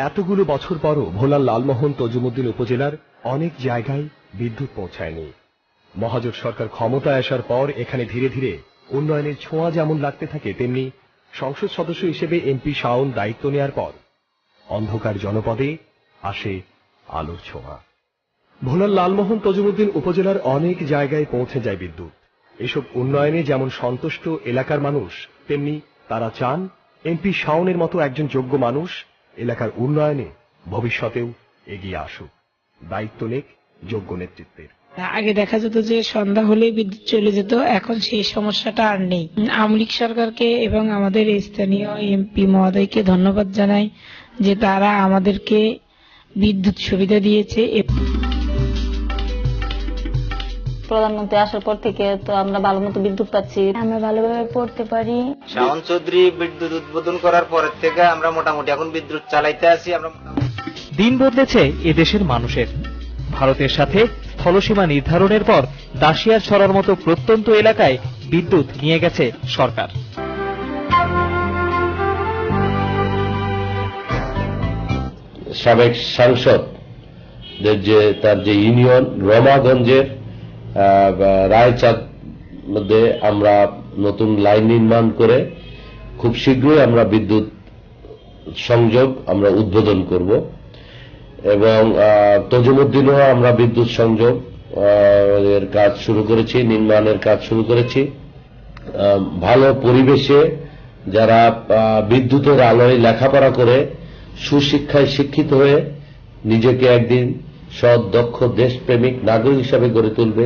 এতগুলো বছর পরও ভোলার লালমোহন তজুমুদ্দিন উপজেলার অনেক জায়গায় বিদ্যুৎ পৌঁছায়নি। মহাজোট সরকার ক্ষমতায় আসার পর এখানে ধীরে ধীরে উন্নয়নের ছোঁয়া যেমন লাগতে থাকে, তেমনি সংসদ সদস্য হিসেবে এমপি শাওন দায়িত্ব নেয়ার পর অন্ধকার জনপদে আসে আলোর ছোঁয়া। ভোলার লালমোহন তজুমুদ্দিন উপজেলার অনেক জায়গায় পৌঁছে যায় বিদ্যুৎ। এসব উন্নয়নে যেমন সন্তুষ্ট এলাকার মানুষ, তেমনি তারা চান এমপি শাওনের মতো একজন যোগ্য মানুষ এলাকার উন্নয়নে ভবিষ্যতেও এগিয়ে আসুক, দায়িত্ব নেক যোগ্য নেতৃত্বের। আগে দেখা যেত যে সন্ধ্যা হলেই বিদ্যুৎ চলে যেত, এখন সেই সমস্যাটা আর নেই। আওয়ামী লীগ সরকারকে এবং আমাদের স্থানীয় এমপি মহোদয়কে ধন্যবাদ জানাই যে তারা আমাদেরকে বিদ্যুৎ সুবিধা দিয়েছে। প্রধানমন্ত্রী আসার পর থেকে তো আমরা ভালো মতো বিদ্যুৎ পাচ্ছি, আমরা ভালোভাবে পড়তে পারি। শাওন চৌধুরী বিদ্যুৎ উদ্বোধন করার পর থেকে আমরা মোটামুটি এখন বিদ্যুৎ চালাইতে আছি। দিন বদলেছে এদেশের মানুষের। ভারতের সাথে স্থলসীমা নির্ধারণের পর দাসিয়ার ছড়ার মতো প্রত্যন্ত এলাকায় বিদ্যুৎ নিয়ে গেছে সরকার। সাবেক সাংসদ তার যে ইউনিয়ন রমাগঞ্জের রায়চাঁদ মধ্যে আমরা নতুন লাইন নির্মাণ করে খুব শীঘ্রই আমরা বিদ্যুৎ সংযোগ আমরা উদ্বোধন করব এবং তজুমুদ্দিনও আমরা বিদ্যুৎ সংযোগ এর কাজ শুরু করেছি, নির্মাণের কাজ শুরু করেছি। ভালো পরিবেশে যারা বিদ্যুতের আলোয় লেখাপড়া করে সুশিক্ষায় শিক্ষিত হয়ে নিজেকে একদিন সৎ, দক্ষ, দেশপ্রেমিক নাগরিক হিসাবে গড়ে তুলবে,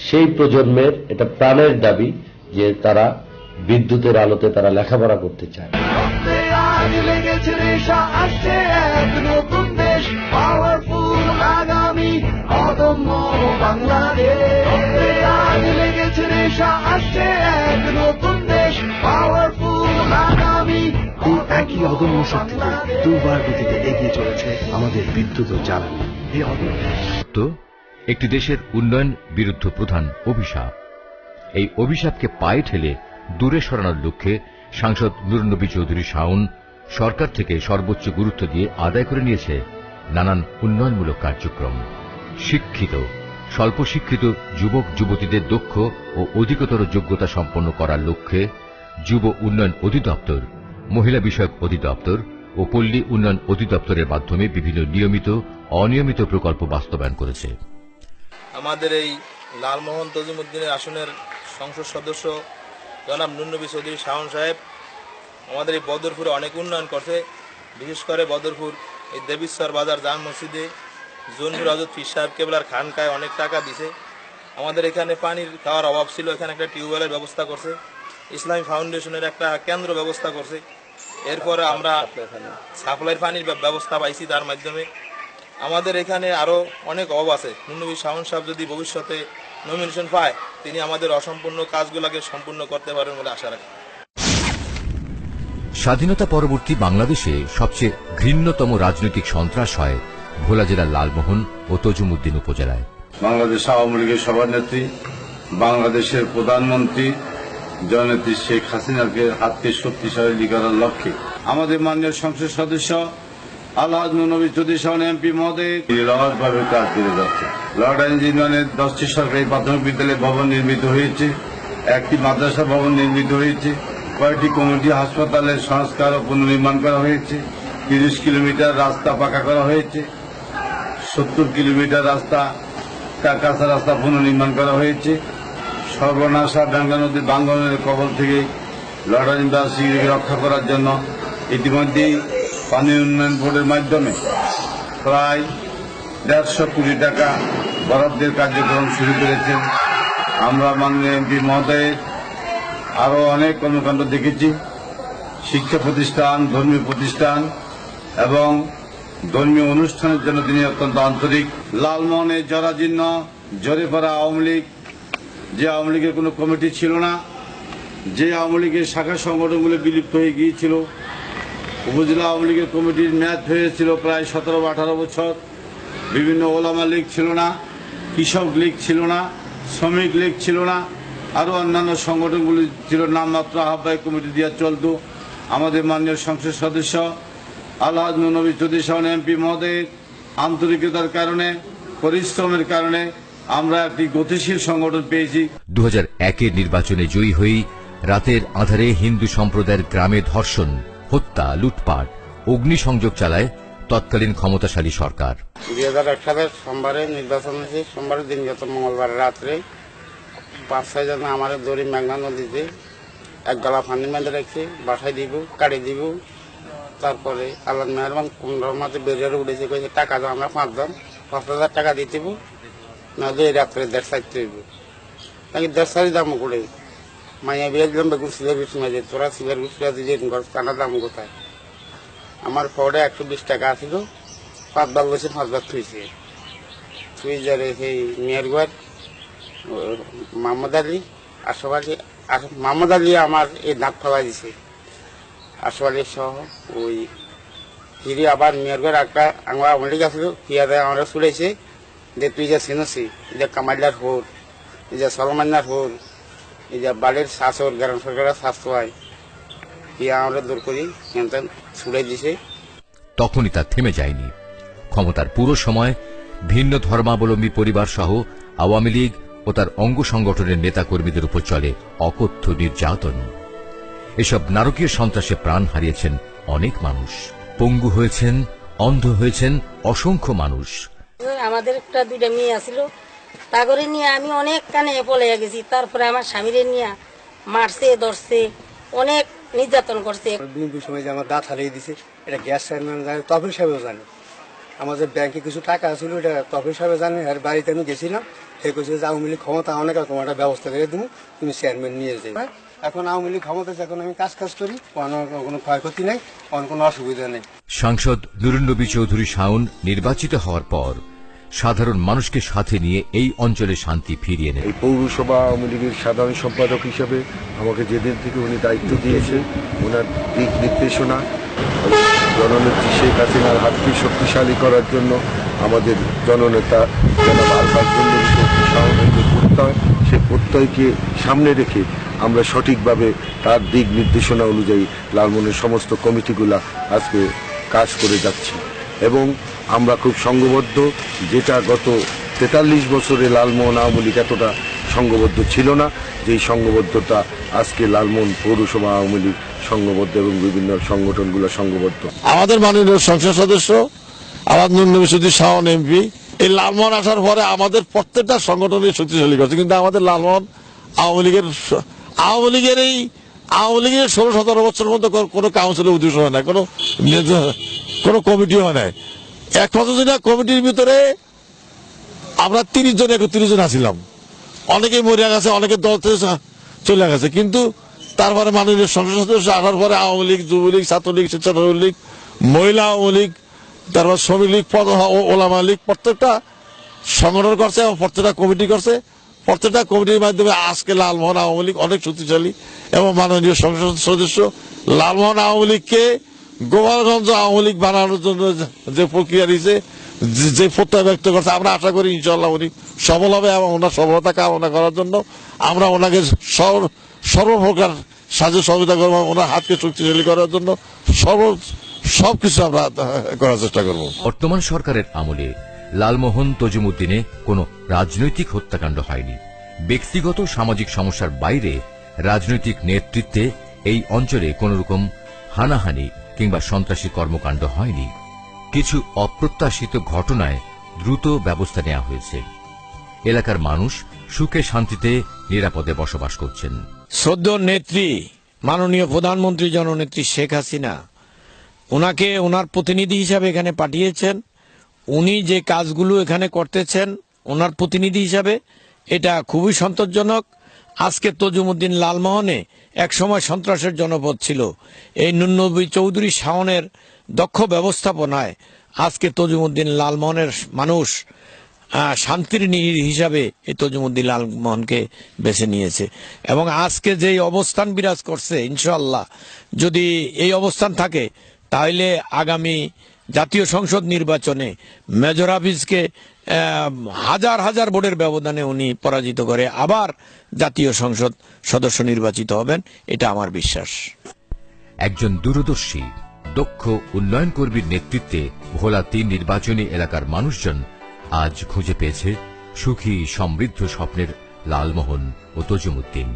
সেই প্রজন্মের এটা প্রাণের দাবি যে তারা বিদ্যুতের আলোতে তারা লেখাপড়া করতে চায়। একই অদম্য শক্তিতে দুবার গতিতে এগিয়ে চলেছে আমাদের বিদ্যুৎ ও জ্বালানি। একটি দেশের উন্নয়ন বিরুদ্ধ প্রধান অভিশাপ। এই অভিশাপকে পায়ে ঠেলে দূরে সরানোর লক্ষ্যে সাংসদ নুরনবী চৌধুরী শাওন সরকার থেকে সর্বোচ্চ গুরুত্ব দিয়ে আদায় করে নিয়েছে নানান উন্নয়নমূলক কার্যক্রম। শিক্ষিত, স্বল্প শিক্ষিত যুবক যুবতীদের দক্ষ ও অধিকতর যোগ্যতা সম্পন্ন করার লক্ষ্যে যুব উন্নয়ন অধিদপ্তর, মহিলা বিষয়ক অধিদপ্তর ও পল্লী উন্নয়ন অধিদপ্তরের মাধ্যমে বিভিন্ন নিয়মিত অনিয়মিত প্রকল্প বাস্তবায়ন করেছে। আমাদের এই লালমোহন তজুমুদ্দিনের আসনের সংসদ সদস্য জনাব নুরনবী চৌধুরী শাওন সাহেব আমাদের এই বদরপুরে অনেক উন্নয়ন করছে। বিশেষ করে বদরপুর এই দেবীশ্বর বাজার জাম মসজিদে জোনপুর হযরত পীর সাহেব কেবলার খানকায় অনেক টাকা দিছে। আমাদের এখানে পানির খাওয়ার অভাব ছিল, এখানে একটা টিউবওয়েলের ব্যবস্থা করছে। ইসলামী ফাউন্ডেশনের একটা কেন্দ্র ব্যবস্থা করছে। এরপরে আমরা সাপ্লাইয়ের পানির ব্যবস্থা পাইছি তার মাধ্যমে। আমাদের এখানে আরো অনেক অভাব আছে। নুরনবী শাওন সাহেব যদি ভবিষ্যতে নমিনেশন পায়, তিনি আমাদের অসম্পূর্ণ কাজগুলোকে সম্পূর্ণ করতে পারেন বলে আশা রাখি। স্বাধীনতা পরবর্তী বাংলাদেশে সবচেয়ে ঘৃণ্যতম রাজনৈতিক সন্ত্রাস হয় ভোলা জেলার লালমোহন ও তজুমুদ্দিন উপজেলায়। বাংলাদেশ আওয়ামী লীগের সভানেত্রী, বাংলাদেশের প্রধানমন্ত্রী জননেত্রী শেখ হাসিনাকে হাতকে শক্তিশালী করার লক্ষ্যে আমাদের মাননীয় সংসদ সদস্য আলহাজ নুরনবী চৌধুরী শাওন এমপি মহোদয় নিরলসভাবে কাজ করে যাচ্ছে। লর্ডাইন ইউনিয়নের 10টি সরকারি প্রাথমিক বিদ্যালয় ভবন নির্মিত হয়েছে, একটি মাদ্রাসা ভবন নির্মিত হয়েছে, কয়েকটি কমিউনিটি হাসপাতালের সংস্কার ও পুনর্নির্মাণ করা হয়েছে, 30 কিলোমিটার রাস্তা পাকা করা হয়েছে, 70 কিলোমিটার রাস্তা কাঁচা রাস্তা পুনর্নির্মাণ করা হয়েছে। সর্বনাশা গঙ্গা নদীর ভাঙ্গনের কবল থেকে লর্ডাইনবাসীকে রক্ষা করার জন্য ইতিমধ্যেই পানি উন্নয়ন বোর্ডের মাধ্যমে প্রায় 150 কোটি টাকা বরাদ্দের কার্যক্রম শুরু করেছেন। আমরা মাননীয় এমপি মহোদয়ের আরো অনেক কর্মকাণ্ড দেখেছি। শিক্ষা প্রতিষ্ঠান, ধর্মীয় প্রতিষ্ঠান এবং ধর্মীয় অনুষ্ঠানের জন্য তিনি অত্যন্ত আন্তরিক। লালমোহনের জরাজীর্ণ ঝরে পড়া আওয়ামী লীগ, যে আওয়ামী লীগের কোনো কমিটি ছিল না, যে আওয়ামী লীগের শাখা সংগঠনগুলো বিলুপ্ত হয়ে গিয়েছিল, উপজেলা আওয়ামী লীগের কমিটির মেয়াদ হয়েছিল প্রায় 17-18 বছর। বিভিন্ন ওলামা লীগ ছিল না, কৃষক লীগ ছিল না, শ্রমিক লীগ ছিল না, আরো অন্যান্য সংগঠনগুলি ছিল, নামমাত্র আহ্বায়ক কমিটি দিয়ে চলত। আমাদের মাননীয় সংসদ সদস্য আলহাজ নবী চৌধুরী শাওন এমপি মহোদয়ের আন্তরিকতার কারণে, পরিশ্রমের কারণে আমরা একটি গতিশীল সংগঠন পেয়েছি। 2001-এর নির্বাচনে জয়ী হয়েই রাতের আঁধারে হিন্দু সম্প্রদায়ের গ্রামে ধর্ষণ, হত্যা, লুটপাট, অগ্নিসংযোগ চালায় তৎকালীন ক্ষমতাশালী সরকার। 2001 সালের সোমবারে নির্বাচন হয়েছে। সোমবারের দিন গত মঙ্গলবার রাত্রে 5-6 জন আমার দড়ি মেঘনা নদীতে এক গলা পানি বেঁধে রেখেছে, বাসায় দিব, কাটি দিব। তারপরে আল্লাহ মেহরবান কোন মাঝে বেরিয়ে উঠেছে, কয়েছে টাকা দাও, আমরা 5 জন 5,000 টাকা দিয়ে দিব, নাহলে এই রাত্রে 1.5 দিব। নাকি 1.5 দাম করে মাইয়া বিয়ে দিলাম বেগুন সিলের বিষ্ণু, তোরা সিলের বিষ্ণু দিয়ে কানা দাম কোথায়? আমার পরে 120 টাকা আসিল, 5 বার বসে 5 বার থুইছে। থুই যারে সেই মেয়েরগড় মোহাম্মদ আলী, আশফ আলী, মোহাম্মদ আলী আমার এই দাঁত ফেলা দিছে, আশফ আলী সহ। ওই ফিরে আবার মেয়েরগড় একটা আমার আমলিক আসল, পিয়াদে আমরা শুনেছে যে তুই যে চিনছি, এই যে কামাইলার হোর, এই যে সলমান্নার হোর, এই যে বাড়ির শাসর, গ্রাম সরকারের স্বাস্থ্য হয়, পিয়া আমরা দূর করি কিন্তু ছুড়ে দিছে। তখনই তা থেমে যায়নি। ক্ষমতার পুরো সময় ভিন্ন ধর্মাবলম্বী পরিবার সহ আওয়ামী লীগ ও তার অঙ্গ সংগঠনের নেতাকর্মীদের উপর চলে অকথ্য নির্যাতন। এসব নারকীয় সন্ত্রাসে প্রাণ হারিয়েছেন অনেক মানুষ, পঙ্গু হয়েছেন, অন্ধ হয়েছেন অসংখ্য মানুষ। আমাদের একটা 2টা মেয়ে আছিল, তা করে নিয়ে আমি অনেক কানে পলে গেছি। তারপরে আমার স্বামীরে নিয়ে মারছে, ধরছে, অনেক নির্যাতন করছে। বিএনপির সময় যে আমার দাঁত হারিয়ে দিছে, এটা গ্যাস চেয়ারম্যান জানে, তফিল সাহেবও জানে। আমাদের ব্যাংকে কিছু টাকা ছিল, এটা তফিল সাহেব জানে। আর বাড়িতে আমি গেছিলাম, সে কইছে যে আওয়ামী লীগ ক্ষমতা অনেক, তোমার একটা ব্যবস্থা করে দেবো, তুমি চেয়ারম্যান নিয়ে যাবে। এখন আওয়ামী লীগ ক্ষমতা, এখন আমি কাজ করি, কোনো ক্ষয়ক্ষতি নেই, কোনো অসুবিধা নেই। সাংসদ নুরুন নবী চৌধুরী শাওন নির্বাচিত হওয়ার পর সাধারণ মানুষকে সাথে নিয়ে এই অঞ্চলে শান্তি ফিরিয়ে নেন। এই পৌরসভা আওয়ামী লীগের সাধারণ সম্পাদক হিসেবে আমাকে যেদিন থেকে উনি দায়িত্ব দিয়েছে, ওনার দিক নির্দেশনা জননেত্রী শেখ হাসিনার হাতকে শক্তিশালী করার জন্য আমাদের জননেতা জনাব আলহাজ নবী চৌধুরী শাওনের যে প্রত্যয়, সে প্রত্যয়কে সামনে রেখে আমরা সঠিকভাবে তার দিক নির্দেশনা অনুযায়ী লালমোহনের সমস্ত কমিটিগুলা আজকে কাজ করে যাচ্ছি এবং আমরা খুব সংঘবদ্ধ, যেটা গত 43 বছরে লালমোহন আওয়ামী লীগ এতটা সংঘবদ্ধ ছিল না, যেই সংঘবদ্ধতা আজকে লালমোহন পৌরসভা আওয়ামী লীগ সংঘবদ্ধ এবং বিভিন্ন সংগঠনগুলো সংঘবদ্ধ। আমাদের মাননীয় সংসদ সদস্য আলহাজ নবী চৌধুরী শাওন এমপি এই লালমোহন আসার পরে আমাদের প্রত্যেকটা সংগঠনের শক্তিশালী করছে। কিন্তু আমাদের লালমোহন আওয়ামী লীগের এই 16-17 বছরের মধ্যে কোনো কাউন্সিলের উদ্দেশ্য হয় না, কোনো কমিটি হয় নাই। 1 কমিটির ভিতরে আমরা 30 জন 31 জন আসছিলাম, অনেকেই মরিয়া গেছে, অনেকে দল থেকে চলে গেছে। কিন্তু তারপরে মাননীয় সংসদ সদস্য আসার পরে আওয়ামী লীগ, যুবলীগ, ছাত্রলীগ, স্বেচ্ছাসেবক লীগ, মহিলা আওয়ামী লীগ, তারপর শ্রমিক লীগ, ওলামা লীগ প্রত্যেকটা সংগঠন করছে এবং প্রত্যেকটা কমিটি করছে। প্রত্যেকটা কমিটির মাধ্যমে আজকে লালমোহন আওয়ামী লীগ অনেক শক্তিশালী এবং মাননীয় সংসদ সদস্য লালমোহন আওয়ামী লীগকে গোপালগঞ্জ আওয়ামী লীগ বানানোর জন্য যে প্রক্রিয়া দিয়েছে, যে প্রত্যয় ব্যক্ত করছে, আমরা আশা করি ইনশাআল্লাহ উনি সফল হবে এবং ওনার সফলতা কামনা করার জন্য আমরা ওনাকে সর্বপ্রকার সাহায্য সহযোগিতা করবো, ওনার হাতকে শক্তিশালী করার জন্য সবকিছু আমরা করার চেষ্টা করব। বর্তমান সরকারের আমলে লালমোহন তজুমুদ্দিনে কোনো রাজনৈতিক হত্যাকাণ্ড হয়নি। ব্যক্তিগত সামাজিক সমস্যার বাইরে রাজনৈতিক নেতৃত্বে এই অঞ্চলে কোন রকম হানাহানি কিংবা সন্ত্রাসী কর্মকাণ্ড হয়নি। কিছু অপ্রত্যাশিত ঘটনায় দ্রুত ব্যবস্থা নেওয়া হয়েছে। এলাকার মানুষ সুখে শান্তিতে নিরাপদে বসবাস করছেন। শ্রদ্ধেয় নেত্রী মাননীয় প্রধানমন্ত্রী জননেত্রী শেখ হাসিনা ওনাকে ওনার প্রতিনিধি হিসাবে এখানে পাঠিয়েছেন। উনি যে কাজগুলো এখানে করতেছেন ওনার প্রতিনিধি হিসাবে, এটা খুবই সন্তোষজনক। আজকে তজুমুদ্দিন লালমোহনে একসময় সন্ত্রাসের জনপদ ছিল। এই নুরুন নবী চৌধুরী শাওনের দক্ষ ব্যবস্থাপনায় আজকে তজুমুদ্দিন লালমোহনের মানুষ শান্তির হিসাবে এই তজুমুদ্দিন লালমোহনকে বেছে নিয়েছে এবং আজকে যে অবস্থান বিরাজ করছে, ইনশাআল্লাহ যদি এই অবস্থান থাকে তাহলে আগামী জাতীয় সংসদ নির্বাচনে মেজর হাফিজকে হাজার হাজার ভোটের ব্যবধানে উনি পরাজিত করে আবার জাতীয় সংসদ সদস্য নির্বাচিত হবেন, এটা আমার বিশ্বাস। একজন দূরদর্শী দক্ষ উন্নয়ন কর্মীর নেতৃত্বে ভোলা ৩ নির্বাচনী এলাকার মানুষজন আজ খুঁজে পেয়েছে সুখী সমৃদ্ধ স্বপ্নের লালমোহন ও তজুমুদ্দিন।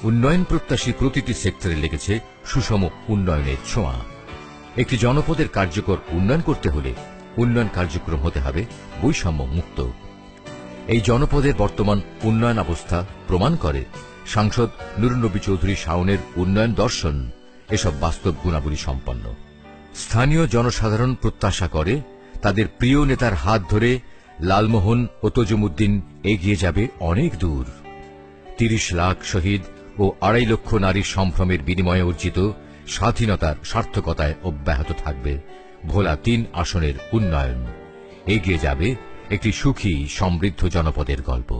উন্নয়ন প্রত্যাশী প্রতিটি সেক্টরে লেগেছে সুষম উন্নয়নের ছোঁয়া। একটি জনপদের কার্যকর উন্নয়ন করতে হলে উন্নয়ন কার্যক্রম হতে হবে বৈষম্য মুক্ত। এই জনপদের বর্তমান উন্নয়ন অবস্থা প্রমাণ করে সাংসদ নুরুন্নবী চৌধুরী শাওনের উন্নয়ন দর্শন এসব বাস্তব গুণাবলী সম্পন্ন। স্থানীয় জনসাধারণ প্রত্যাশা করে তাদের প্রিয় নেতার হাত ধরে লালমোহন ও তজুমুদ্দিন এগিয়ে যাবে অনেক দূর। ৩০ লাখ শহীদ ও ২.৫ লক্ষ নারীর সম্ভ্রমের বিনিময়ে অর্জিত স্বাধীনতার সার্থকতায় অব্যাহত থাকবে ভোলা ৩ আসনের উন্নয়ন। এগিয়ে যাবে একটি সুখী সমৃদ্ধ জনপদের গল্প।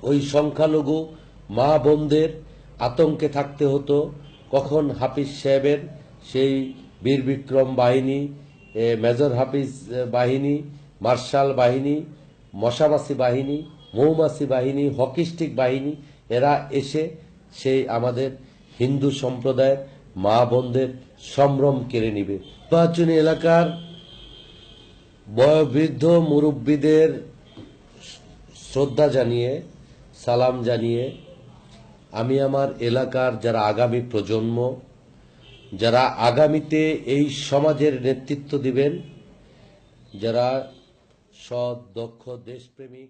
ওই সংখ্যালঘু মা বোনদের আতঙ্কে থাকতে হতো কখন হাফিজ সাহেবের সেই বীর বিক্রম বাহিনী, মেজর হাফিজ বাহিনী, মার্শাল বাহিনী, মশামাছি বাহিনী, মৌমাছি বাহিনী, হকিস্টিক বাহিনী এরা এসে সেই আমাদের হিন্দু সম্প্রদায়ের মা বোনদের সম্ভ্রম কেড়ে নিবে। নির্বাচনী এলাকার বয়োবৃদ্ধ মুরব্বীদের শ্রদ্ধা জানিয়ে, সালাম জানিয়ে আমি আমার এলাকার যারা আগামী প্রজন্ম, যারা আগামীতে এই সমাজের নেতৃত্ব দিবেন, যারা সৎ, দক্ষ, দেশপ্রেমিক